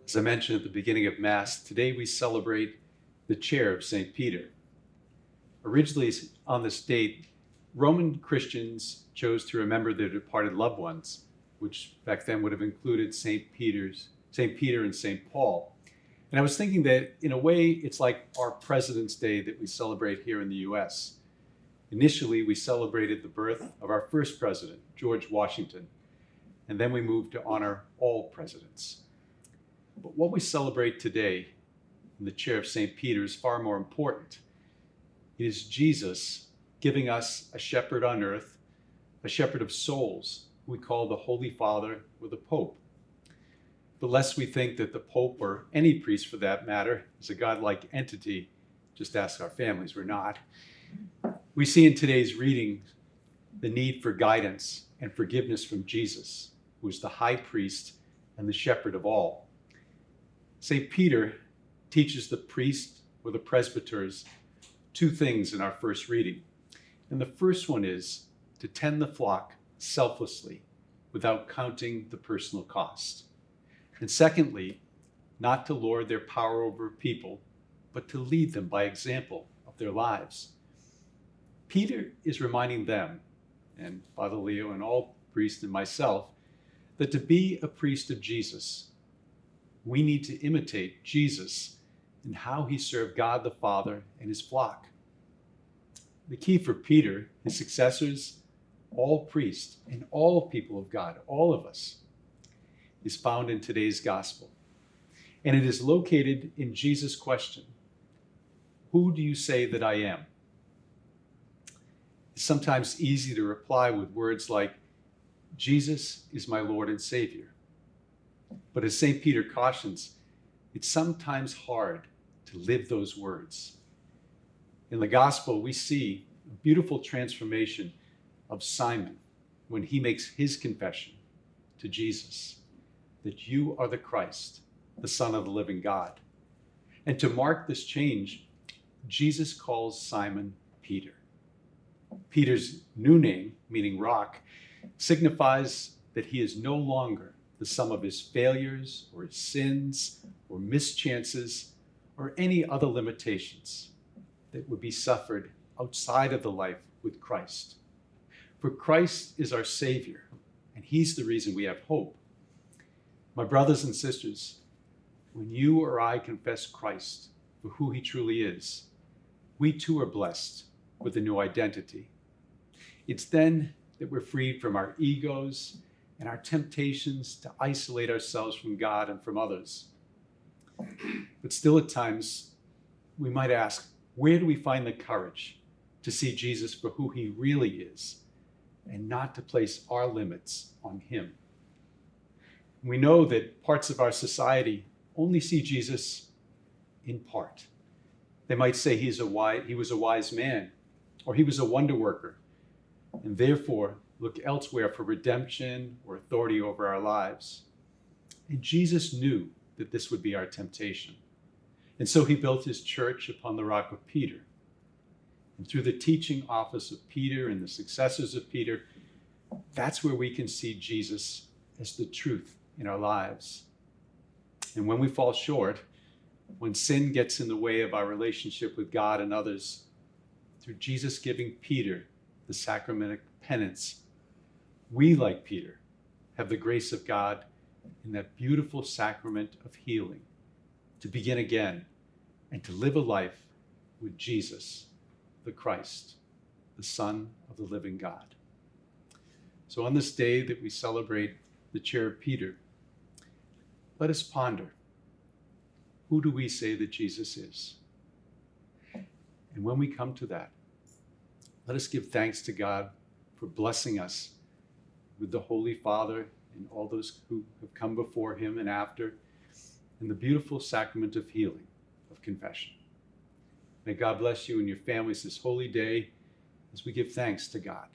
As I mentioned at the beginning of Mass, today we celebrate the chair of St. Peter. Originally, on this date, Roman Christians chose to remember their departed loved ones, which back then would have included St. Peter and St. Paul. And I was thinking that in a way, it's like our President's Day that we celebrate here in the US. Initially, we celebrated the birth of our first president, George Washington, and then we moved to honor all presidents. But what we celebrate today in the chair of St. Peter is far more important. It is Jesus giving us a shepherd on earth, a shepherd of souls, who we call the Holy Father or the Pope. But lest we think that the Pope, or any priest for that matter, is a godlike entity, just ask our families, we're not. We see in today's reading the need for guidance and forgiveness from Jesus, who is the high priest and the shepherd of all. St. Peter teaches the priest or the presbyters two things in our first reading. And the first one is to tend the flock selflessly without counting the personal cost. And secondly, not to lord their power over people, but to lead them by example of their lives. Peter is reminding them, and Father Leo and all priests and myself, that to be a priest of Jesus, we need to imitate Jesus in how he served God the Father and his flock. The key for Peter, his successors, all priests and all people of God, all of us, is found in today's gospel. And it is located in Jesus' question, "Who do you say that I am?" It's sometimes easy to reply with words like, "Jesus is my Lord and Savior." But as St. Peter cautions, it's sometimes hard to live those words. In the gospel, we see a beautiful transformation of Simon when he makes his confession to Jesus, that you are the Christ, the Son of the living God. And to mark this change, Jesus calls Simon Peter. Peter's new name, meaning rock, signifies that he is no longer the sum of his failures or his sins or mischances or any other limitations that would be suffered outside of the life with Christ. For Christ is our Savior, and he's the reason we have hope. My brothers and sisters, when you or I confess Christ for who he truly is, we too are blessed with a new identity. It's then that we're freed from our egos and our temptations to isolate ourselves from God and from others. But still at times, we might ask, where do we find the courage to see Jesus for who he really is and not to place our limits on him? We know that parts of our society only see Jesus in part. They might say he was a wise man, or he was a wonder worker, and therefore look elsewhere for redemption or authority over our lives. And Jesus knew that this would be our temptation. And so he built his church upon the rock of Peter. And through the teaching office of Peter and the successors of Peter, that's where we can see Jesus as the truth in our lives. And when we fall short, when sin gets in the way of our relationship with God and others, through Jesus giving Peter the sacrament of penance, we, like Peter, have the grace of God in that beautiful sacrament of healing to begin again and to live a life with Jesus, the Christ, the Son of the living God. So on this day that we celebrate the chair of Peter, let us ponder, who do we say that Jesus is? And when we come to that, let us give thanks to God for blessing us with the Holy Father and all those who have come before him and after, and the beautiful sacrament of healing, of confession. May God bless you and your families this holy day as we give thanks to God.